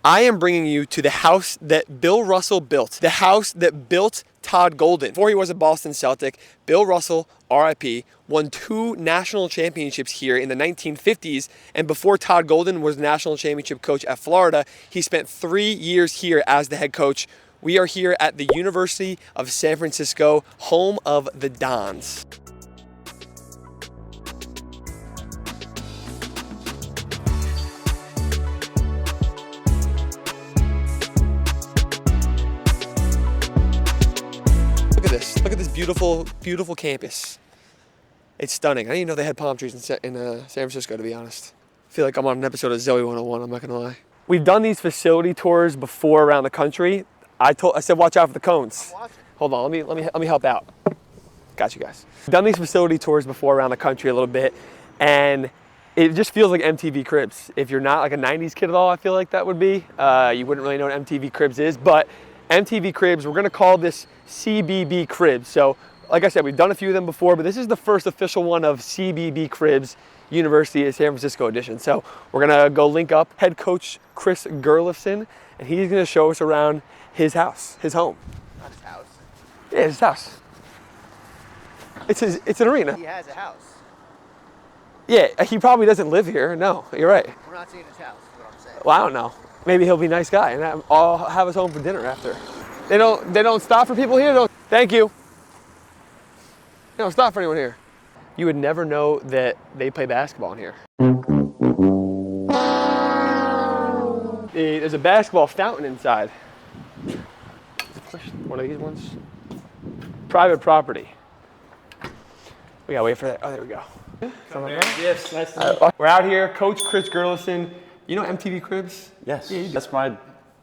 I am bringing you to the house that Bill Russell built, the house that built Todd Golden. Before he was a Boston Celtic, Bill Russell, RIP, won 2 national championships here in the 1950s, and before Todd Golden was national championship coach at Florida, he spent 3 years here as the head coach. We are here at the University of San Francisco, home of the Dons. Look at this beautiful, beautiful campus. It's stunning. I didn't even know they had palm trees in San Francisco, to be honest. I feel like I'm on an episode of Zoe 101, I'm not gonna lie. We've done these facility tours before around the country. I said watch out for the cones. Hold on, let me help out. Got you guys. We've done these facility tours before around the country a little bit, and it just feels like MTV Cribs. If you're not like a 90s kid at all, I feel like that would be. You wouldn't really know what MTV Cribs is, but MTV Cribs, we're gonna call this CBB CRIBS. So, like I said, we've done a few of them before, but this is the first official one of CBB CRIBS, University of San Francisco edition. So we're gonna go link up head coach Chris Gerlufsen, and he's gonna show us around his house, his home. Not his house. Yeah, his house. It's an arena. He has a house. Yeah, he probably doesn't live here. No, you're right. We're not seeing his house, is what I'm saying. Well, I don't know. Maybe he'll be a nice guy, and I'll have us home for dinner after. They don't stop for people here. Thank you. They don't stop for anyone here. You would never know that they play basketball in here. There's a basketball fountain inside. One of these ones. Private property. We gotta wait for that. Oh, there we go. Yes, nice to meet you. We're out here, Coach Chris Gerlufsen. You know MTV Cribs? Yes, Yeah, that's my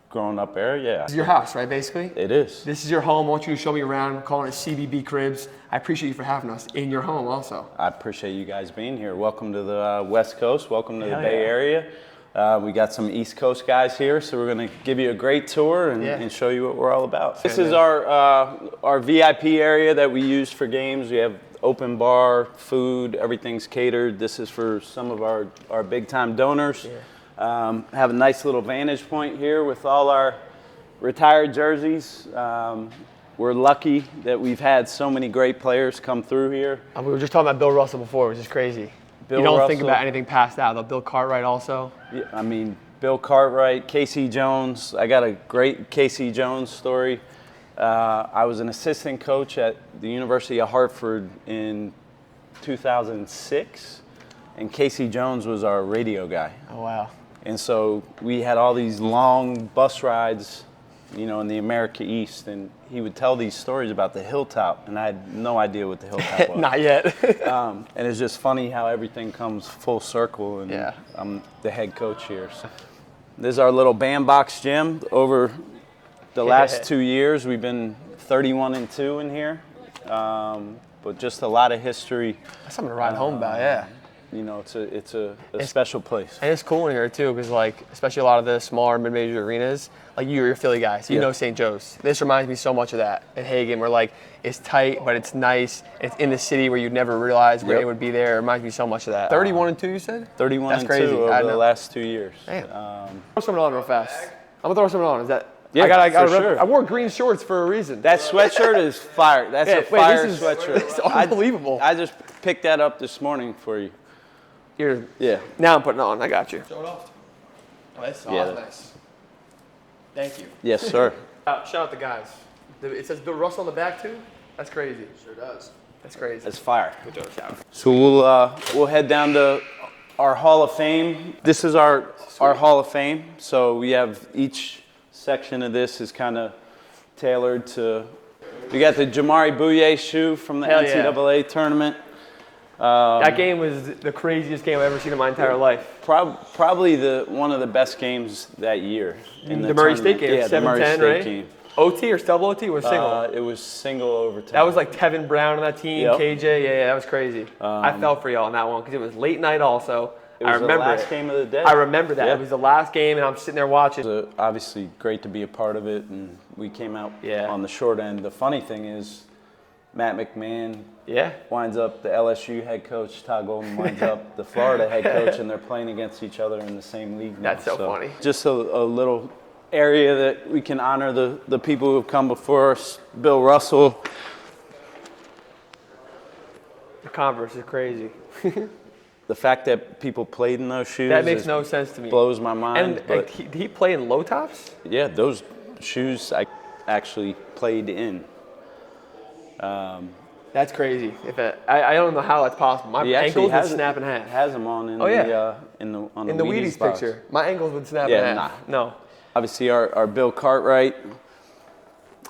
growing up area, yeah. This is your house, right, basically? It is. This is your home. I want you to show me around. I'm calling it CBB Cribs. I appreciate you for having us in your home also. I appreciate you guys being here. Welcome to the West Coast. Welcome to the Hell Bay yeah. Area. We got some East Coast guys here, so we're going to give you a great tour and show you what we're all about. This is our VIP area that we use for games. We have open bar, food, everything's catered. This is for some of our big-time donors. Yeah. Have a nice little vantage point here with all our retired jerseys. We're lucky that we've had so many great players come through here. We were just talking about Bill Russell before, which is crazy. You don't think about anything past that, though. Bill Cartwright also. Yeah, I mean, Bill Cartwright, Casey Jones. I got a great Casey Jones story. I was an assistant coach at the University of Hartford in 2006, and Casey Jones was our radio guy. Oh, wow. And so we had all these long bus rides, in the America East, and he would tell these stories about the Hilltop, and I had no idea what the Hilltop was. Not yet. And it's just funny how everything comes full circle, and Yeah. I'm the head coach here. So this is our little bandbox gym. Over the last 2 years, we've been 31-2 in here, but just a lot of history. That's something to ride home about, yeah. It's a special place. And it's cool in here, too, because, especially a lot of the smaller mid-major arenas, you're a Philly guy, so you know St. Joe's. This reminds me so much of that in Hagen, where, it's tight, but it's nice. It's in the city where you'd never realize where it would be there. It reminds me so much of that. 31-2, you said? 31-2 That's crazy. over the last 2 years. Damn. Throw something on real fast. I'm going to throw something on. Is that... Yeah, for sure. I wore green shorts for a reason. That sweatshirt is fire. That's a fire sweatshirt. It's unbelievable. I just picked that up this morning for you. Now I'm putting it on. I got you. Show it off. Oh, that's nice. Thank you. Yes, sir. Shout out the guys. It says Bill Russell on the back too. That's crazy. Sure does. That's crazy. That's fire. Good job, shout. So we'll head down to our Hall of Fame. This is our Hall of Fame. So we have each section of this is kind of tailored to. We got the Jamari Bouye shoe from the NCAA tournament. That game was the craziest game I've ever seen in my entire life. Probably one of the best games that year. In the Murray State game, yeah, 7-10, right? Game. OT or double OT or single? It was single overtime. That was Tevin Brown on that team, KJ. Yeah, that was crazy. I felt for y'all on that one because it was late night also. It was the last game of the day. I remember that. It was the last game, and I'm sitting there watching. It was obviously great to be a part of it, and we came out on the short end. The funny thing is, Matt McMahon Yeah. winds up the LSU head coach. Todd Golden winds up the Florida head coach, and they're playing against each other in the same league now. That's so funny. Just a little area that we can honor the people who have come before us. Bill Russell. The Converse is crazy. The fact that people played in those shoes That makes no sense to me. blows my mind. And but did he play in low tops? yeah, those shoes I actually played in. That's crazy. I don't know how that's possible. My ankles would snap in half. Has them on in in the Wheaties box. picture. My ankles would snap Yeah, in half. No. Obviously, our Bill Cartwright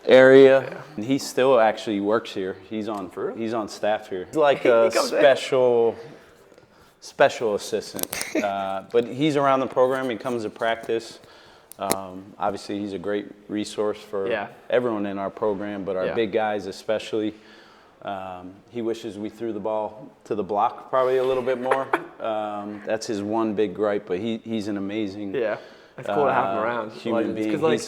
area. And he still actually works here. He's on staff here. He's like a special assistant, but he's around the program. He comes to practice. Obviously, he's a great resource for everyone in our program, but our big guys especially. He wishes we threw the ball to the block probably a little bit more. That's his one big gripe, but he's an amazing That's cool to have him around. Human being. Because like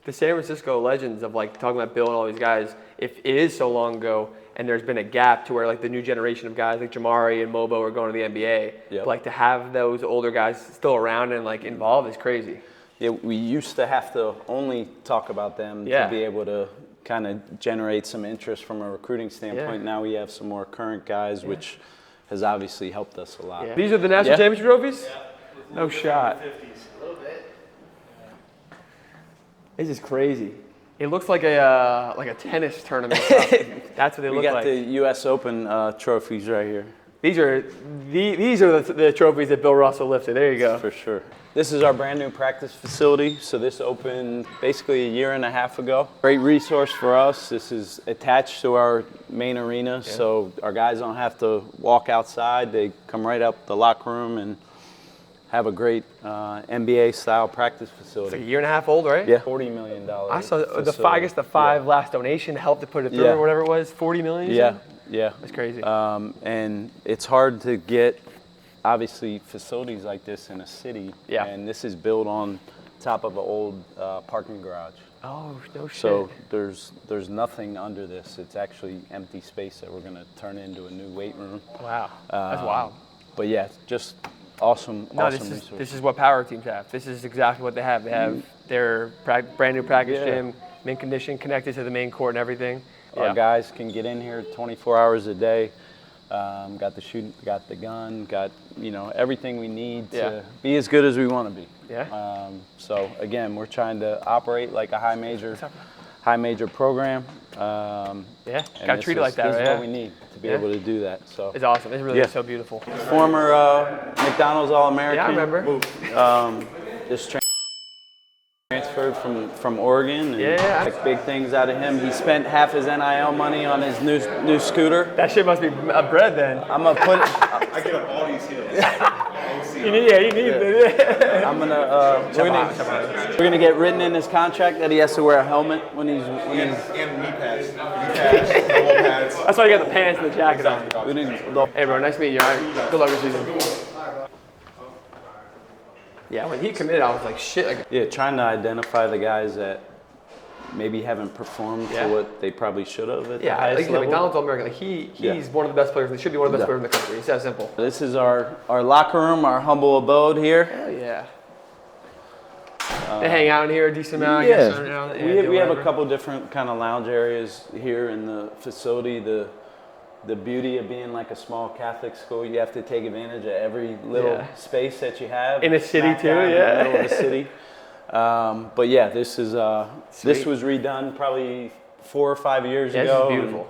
the San Francisco Legends of like talking about Bill and all these guys, if it is so long ago and there's been a gap to where like the new generation of guys like Jamari and Mobo are going to the NBA, but like to have those older guys still around and like involved is crazy. Yeah, we used to have to only talk about them to be able to kind of generate some interest from a recruiting standpoint. Now we have some more current guys, which has obviously helped us a lot. These are the national championship trophies? Yeah. No shot. A little bit. This is crazy. It looks like a tennis tournament. That's what they look like. We got the U.S. Open trophies right here. These are the trophies that Bill Russell lifted. There you go. For sure. This is our brand new practice facility. So this opened basically a year and a half ago. Great resource for us. This is attached to our main arena, so our guys don't have to walk outside. They come right up the locker room and have a great NBA-style practice facility. It's a year and a half old, right? Yeah. $40 million. I saw the five last donation to help to put it through or whatever it was. 40 million. Yeah. That's crazy. And it's hard to get, obviously, facilities like this in a city. Yeah. And this is built on top of an old parking garage. Oh, no shit. So there's nothing under this. It's actually empty space that we're going to turn into a new weight room. Wow. That's wild. But yeah, just awesome resource. This is what power teams have. This is exactly what they have. They have their brand new practice gym, mint condition, connected to the main court and everything. Our guys can get in here 24 hours a day. Got the shoot, got the gun, got everything we need to be as good as we want to be. Yeah. So again, we're trying to operate like a high major program. Got to treat it like that. This is what we need to be able to do that. So it's awesome. It's really so beautiful. Former McDonald's All-American. Yeah, I remember. Just transferred from Oregon. And like big things out of him. He spent half his NIL money on his new scooter. That shit must be a bread then. I'm gonna put. I get up all these hills. You need it. I'm gonna. We're gonna get written in his contract that he has to wear a helmet when he's. And knee pads. Elbow pads. That's why you got the pants and the jacket on. Hey, bro, nice to meet you. All right? Good luck this season. Yeah, when he committed, I was like, shit. Yeah, trying to identify the guys that maybe haven't performed to what they probably should have at the highest level. McDonald's All-American. Like he's one of the best players. He should be one of the best players in the country. It's that simple. This is our locker room, our humble abode here. Hell yeah. They hang out in here a decent amount. I guess, we have a couple different kind of lounge areas here in the facility. The beauty of being like a small Catholic school, you have to take advantage of every little space that you have. In a city too, in the middle of the city. But yeah, this was redone probably 4 or 5 years ago. This is beautiful.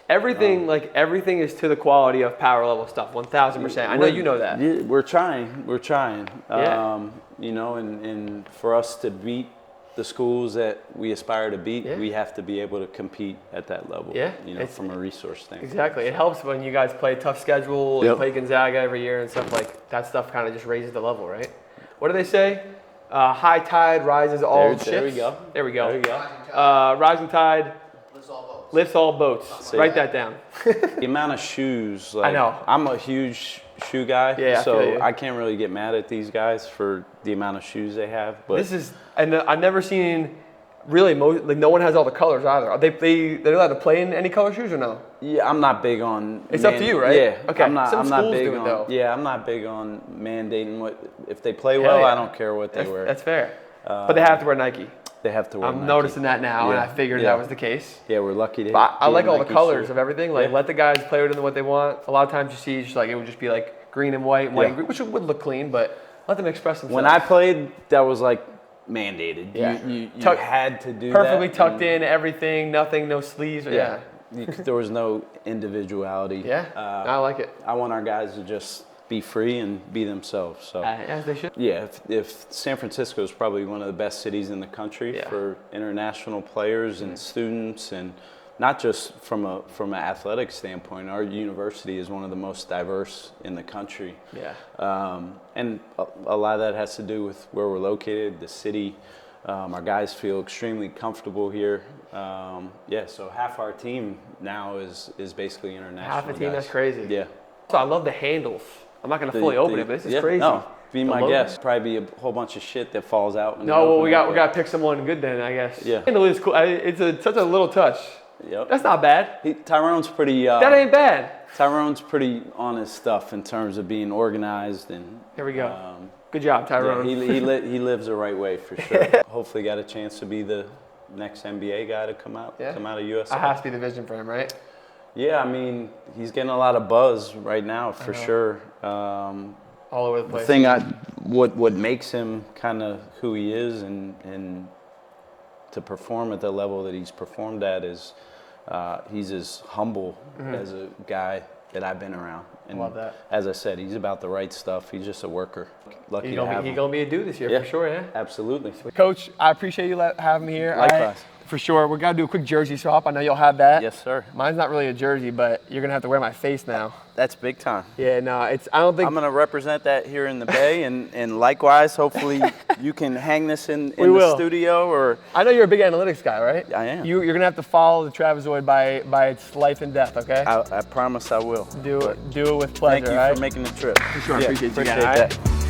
Everything is to the quality of power level stuff, 1,000%. I know you know that. Yeah, we're trying. And for us to beat the schools that we aspire to beat, we have to be able to compete at that level. From a resource standpoint. Exactly. It helps when you guys play a tough schedule and play Gonzaga every year and stuff like that. Stuff kind of just raises the level, right? What do they say? High tide rises all ships. There we go. Rising tide lifts all boats. Write that down. The amount of shoes. I know. I'm a huge shoe guy, so I can't really get mad at these guys for the amount of shoes they have. But I've never seen really, like no one has all the colors either. Are they're allowed to play in any color shoes or no? Yeah, I'm not big on. It's up to you, right? Yeah. Okay. I'm not big do it, on. though. Yeah, I'm not big on mandating what if they play well. yeah. I don't care what they wear. That's fair. But they have to wear Nike. They have to wear. I'm Nike. noticing that now, and Yeah. I figured that was the case. Yeah, we're lucky to. But I be like a all the Nike colors shoe. of everything. Like, let the guys play with what they want. A lot of times you see, just like it would just be like green and white, and which would look clean, but let them express themselves. When I played, that was like mandated. Yeah. You had to do perfectly that. tucked in, everything, nothing, no sleeves. Yeah. There was no individuality. Yeah. I like it. I want our guys to just be free and be themselves. So As they should. yeah, if San Francisco is probably one of the best cities in the country for international players and students, and not just from an athletic standpoint. Our university is one of the most diverse in the country. Yeah. And a lot of that has to do with where we're located, the city. Our guys feel extremely comfortable here. So half our team now is basically international. Half a team, guys. that's crazy. Yeah. So I love the handles. I'm not going to fully open it, but this is crazy. No, be my logo. guest. Probably be a whole bunch of shit that falls out. No, well, we got to pick someone good then, I guess. Yeah. Handle is cool. It's such a little touch. Yep. That's not bad. Tyrone's pretty. That ain't bad. Tyrone's pretty on his stuff in terms of being organized and. Here we go. Good job, Tyrone. Yeah, he lives the right way for sure. Hopefully, got a chance to be the next NBA guy to come out of USC. That has to be the vision for him, right? Yeah, I mean, he's getting a lot of buzz right now for sure. All over the place. The thing what makes him kind of who he is and to perform at the level that he's performed at is he's as humble as a guy that I've been around. And love that. As I said, he's about the right stuff. He's just a worker. Lucky to have him. He's going to be a dude this year for sure, yeah? Absolutely. Coach, I appreciate you having me here. Likewise. For sure. We're going to do a quick jersey swap. I know you'll have that. Yes, sir. Mine's not really a jersey, but you're going to have to wear my face now. That's big time. Yeah, no, I don't think. I'm going to represent that here in the Bay, and likewise, hopefully you can hang this in the studio. Or I know you're a big analytics guy, right? I am. You're going to have to follow the Trapezoid by its life and death, okay? I promise I will. Do it with pleasure, Thank you for making the trip. For sure. Yeah, appreciate you. Appreciate that.